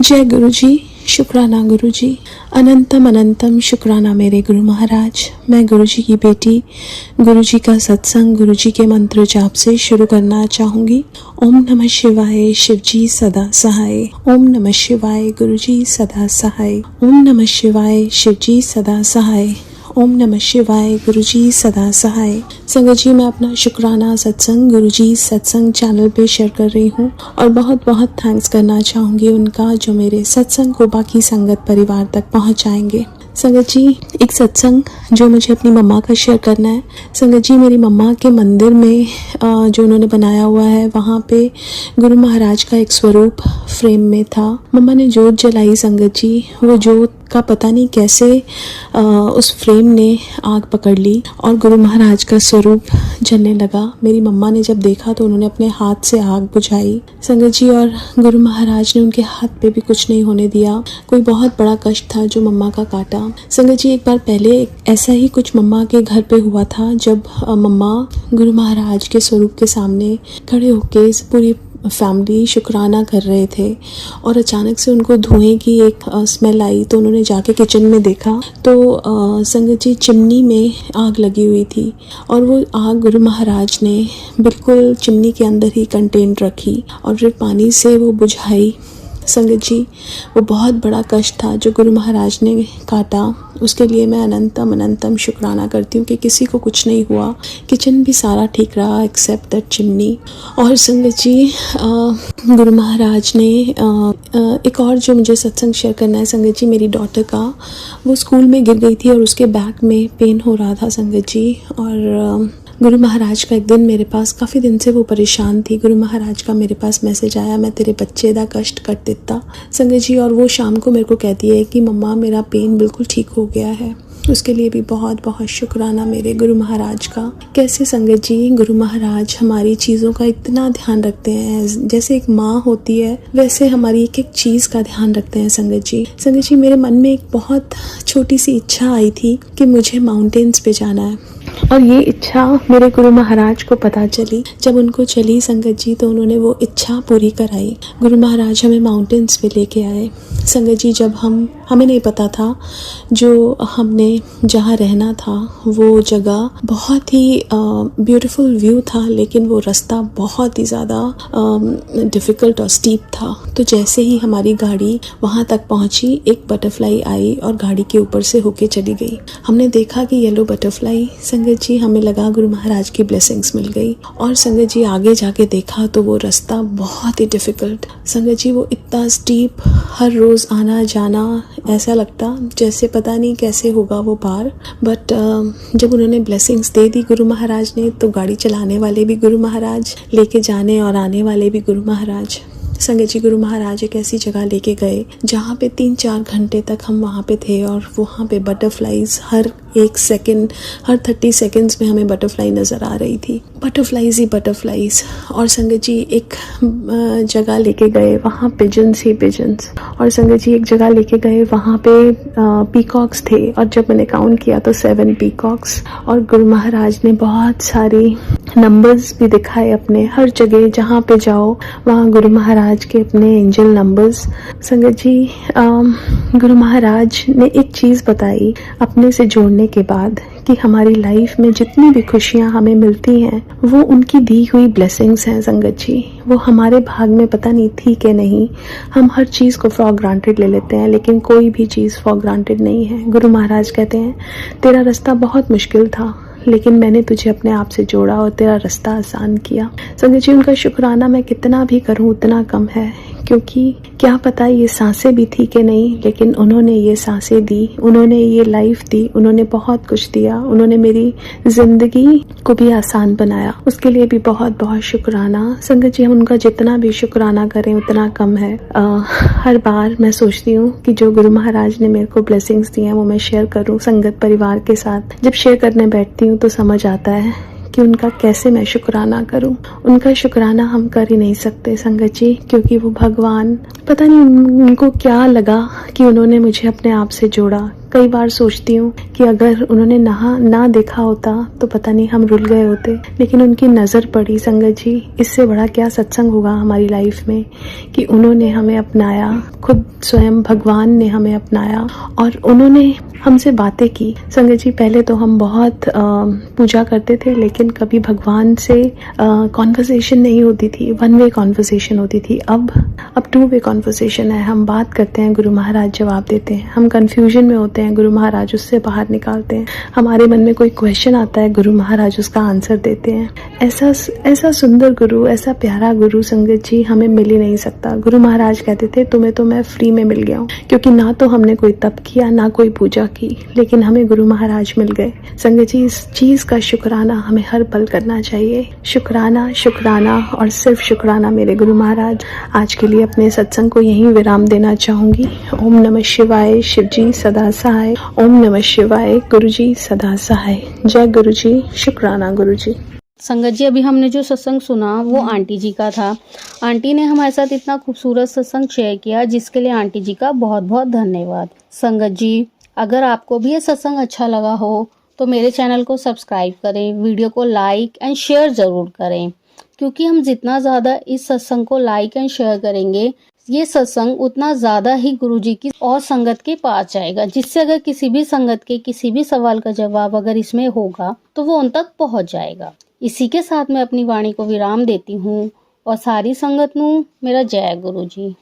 जय गुरु जी, शुक्राना गुरु जी, अनंतम अनंतम शुक्राना मेरे गुरु महाराज। मैं गुरु जी की बेटी गुरु जी का सत्संग गुरु जी के मंत्र जाप से शुरू करना चाहूँगी। ओम नमः शिवाय, शिव जी सदा सहाय। ओम नमः शिवाय, गुरु जी सदा सहाय। ओम नमः शिवाय, शिव जी सदा सहाय। ओम नमः शिवाय, गुरु जी सदा सहाय। संगत जी, मैं अपना शुक्राना सत्संग गुरु जी सत्संग चैनल पे शेयर कर रही हूँ और बहुत बहुत थैंक्स करना चाहूँगी उनका जो मेरे सत्संग को बाकी संगत परिवार तक पहुँचाएंगे। संगत जी, एक सत्संग जो मुझे अपनी मम्मा का शेयर करना है। संगत जी, मेरी मम्मा के मंदिर में जो उन्होंने बनाया हुआ है, वहाँ पे गुरु महाराज का एक स्वरूप फ्रेम में था। मम्मा ने जोत जलाई। संगत जी, वो जोत का पता नहीं कैसे उस फ्रेम ने आग पकड़ ली और गुरु महाराज का स्वरूप जलने लगा। मेरी मम्मा ने जब देखा तो उन्होंने अपने हाथ से आग बुझाई। संगत जी, और गुरु महाराज ने उनके हाथ पे भी कुछ नहीं होने दिया। कोई बहुत बड़ा कष्ट था जो मम्मा का काटा। संगत जी, एक बार पहले ऐसा ही कुछ मम्मा के घर पे हुआ था जब मम्मा गुरु महाराज के स्वरूप के सामने खड़े होके पूरी फैमिली शुक्राना कर रहे थे और अचानक से उनको धुएं की एक स्मेल आई। तो उन्होंने जाके किचन में देखा तो संगत जी, चिमनी में आग लगी हुई थी और वो आग गुरु महाराज ने बिल्कुल चिमनी के अंदर ही कंटेन रखी और फिर पानी से वो बुझाई। संगत जी, वो बहुत बड़ा कष्ट था जो गुरु महाराज ने काटा। उसके लिए मैं अनंतम अनंतम शुक्राना करती हूँ कि किसी को कुछ नहीं हुआ। किचन भी सारा ठीक रहा एक्सेप्ट दैट चिमनी। और संगत जी, गुरु महाराज ने एक और जो मुझे सत्संग शेयर करना है संगत जी, मेरी डॉटर का। वो स्कूल में गिर गई थी और उसके बैक में पेन हो रहा था संगत जी। और गुरु महाराज का एक दिन मेरे पास, काफ़ी दिन से वो परेशान थी, गुरु महाराज का मेरे पास मैसेज आया, मैं तेरे बच्चे दा कष्ट कर देता संगत जी। और वो शाम को मेरे को कहती है कि मम्मा मेरा पेन बिल्कुल ठीक हो गया है। उसके लिए भी बहुत बहुत शुक्राना मेरे गुरु महाराज का। कैसे संगत जी, गुरु महाराज हमारी चीज़ों का इतना ध्यान रखते हैं। जैसे एक माँ होती है वैसे हमारी एक एक चीज़ का ध्यान रखते हैं संगत जी। संगत जी, मेरे मन में एक बहुत छोटी सी इच्छा आई थी कि मुझे माउंटेन्स पे जाना है और ये इच्छा मेरे गुरु महाराज को पता चली। जब उनको चली संगत जी तो उन्होंने वो इच्छा पूरी कराई। गुरु महाराज हमें माउंटेन्स पे लेके आए संगत जी। जब हमें नहीं पता था जो हमने जहाँ रहना था वो जगह बहुत ही ब्यूटीफुल व्यू था, लेकिन वो रास्ता बहुत ही ज़्यादा डिफ़िकल्ट और स्टीप था। तो जैसे ही हमारी गाड़ी वहाँ तक पहुँची, एक बटरफ्लाई आई और गाड़ी के ऊपर से होके चली गई। हमने देखा कि येलो बटरफ्लाई। संगत जी, हमें लगा गुरु महाराज की ब्लेसिंग्स मिल गई। और संगत जी, आगे जाके देखा तो वो रास्ता बहुत ही डिफ़िकल्ट। संगत जी, वो इतना स्टीप, हर रोज़ आना जाना, ऐसा लगता जैसे पता नहीं कैसे होगा वो पार। बट जब उन्होंने ब्लेसिंग्स दे दी गुरु महाराज ने, तो गाड़ी चलाने वाले भी गुरु महाराज, लेके जाने और आने वाले भी गुरु महाराज। संगत जी, गुरु महाराज एक ऐसी जगह लेके गए जहाँ पे 3-4 घंटे तक हम वहाँ पे थे और वहाँ पे बटरफ्लाईज हर 1 सेकेंड, हर 30 सेकेंड्स में हमें बटरफ्लाई नज़र आ रही थी। बटरफ्लाईज ही बटरफ्लाईज। और संगत जी, एक जगह लेके गए, वहाँ पिजन्स ही पिजन्स। और संगत जी, एक जगह लेके गए, वहाँ पे पीकॉक्स थे और जब मैंने काउंट किया तो 7 पीकॉक्स। और गुरु महाराज ने बहुत सारी नंबर्स भी दिखाए अपने। हर जगह जहाँ पे जाओ वहाँ गुरु महाराज के अपने एंजल नंबर्स। संगत जी, गुरु महाराज ने एक चीज़ बताई अपने से जोड़ने के बाद कि हमारी लाइफ में जितनी भी खुशियाँ हमें मिलती हैं वो उनकी दी हुई ब्लेसिंग्स हैं संगत जी। वो हमारे भाग में पता नहीं थी कि नहीं। हम हर चीज़ को फॉर ग्रांटेड ले लेते हैं, लेकिन कोई भी चीज़ फॉर ग्रांटेड नहीं है। गुरु महाराज कहते हैं, तेरा रास्ता बहुत मुश्किल था लेकिन मैंने तुझे अपने आप से जोड़ा और तेरा रास्ता आसान किया। संगत जी, उनका शुक्राना मैं कितना भी करूं उतना कम है, क्योंकि क्या पता ये सांसें भी थी कि नहीं, लेकिन उन्होंने ये सांसें दी, उन्होंने ये लाइफ दी, उन्होंने बहुत कुछ दिया। उन्होंने मेरी ज़िंदगी को भी आसान बनाया। उसके लिए भी बहुत बहुत शुक्राना। संगत जी, हम उनका जितना भी शुक्राना करें उतना कम है। हर बार मैं सोचती हूँ कि जो गुरु महाराज ने मेरे को ब्लेसिंग्स दी हैं वो मैं शेयर करूँ संगत परिवार के साथ। जब शेयर करने बैठती हूँ तो समझ आता है कि उनका कैसे मैं शुक्राना करूं। उनका शुक्राना हम कर ही नहीं सकते संगत जी, क्योंकि वो भगवान, पता नहीं उनको क्या लगा कि उन्होंने मुझे अपने आप से जोड़ा। कई बार सोचती हूँ कि अगर उन्होंने ना देखा होता तो पता नहीं हम रुल गए होते, लेकिन उनकी नज़र पड़ी संगत जी। इससे बड़ा क्या सत्संग होगा हमारी लाइफ में कि उन्होंने हमें अपनाया, खुद स्वयं भगवान ने हमें अपनाया और उन्होंने हमसे बातें की। संगत जी, पहले तो हम बहुत पूजा करते थे, लेकिन कभी भगवान से कॉन्वर्सेशन नहीं होती थी, वन वे कॉन्वर्सेशन होती थी। अब टू वे कॉन्वर्सेशन है। हम बात करते हैं, गुरु महाराज जवाब देते हैं। हम कंफ्यूजन में होते हैं, गुरु महाराज उससे बाहर निकालते हैं। हमारे मन में कोई क्वेश्चन आता है, गुरु महाराज उसका आंसर देते हैं। ऐसा सुंदर गुरु, ऐसा प्यारा गुरु संगत जी हमें मिल ही नहीं सकता। गुरु महाराज कहते थे, तुम्हें तो मैं फ्री में मिल गया हूँ, क्योंकि ना तो हमने कोई तप किया, ना कोई पूजा की, लेकिन हमें गुरु महाराज मिल गए। संगत जी, इस चीज का शुक्राना हमें हर पल करना चाहिए। शुक्राना, शुक्राना और सिर्फ शुक्राना मेरे गुरु महाराज। आज के लिए अपने सत्संग को यहीं विराम देना चाहूंगी। ओम नमः शिवाय, शिव जी सदा सहाय। ओम नमः शिवाय, गुरु जी सदा सहाय। जय गुरु जी, शुक्राना गुरु जी। संगत जी, अभी हमने जो सत्संग सुना वो आंटी जी का था। आंटी ने हमारे साथ इतना खूबसूरत सत्संग शेयर किया, जिसके लिए आंटी जी का बहुत बहुत धन्यवाद। संगत जी, अगर आपको भी ये सत्संग अच्छा लगा हो तो मेरे चैनल को सब्सक्राइब करें, वीडियो को लाइक एंड शेयर ज़रूर करें, क्योंकि हम जितना ज़्यादा इस सत्संग को लाइक एंड शेयर करेंगे, ये सत्संग उतना ज़्यादा ही गुरुजी की और संगत के पास जाएगा, जिससे अगर किसी भी संगत के किसी भी सवाल का जवाब अगर इसमें होगा तो वो उन तक पहुंच जाएगा। इसी के साथ मैं अपनी वाणी को विराम देती हूँ और सारी संगत नू मेरा जय गुरु जी।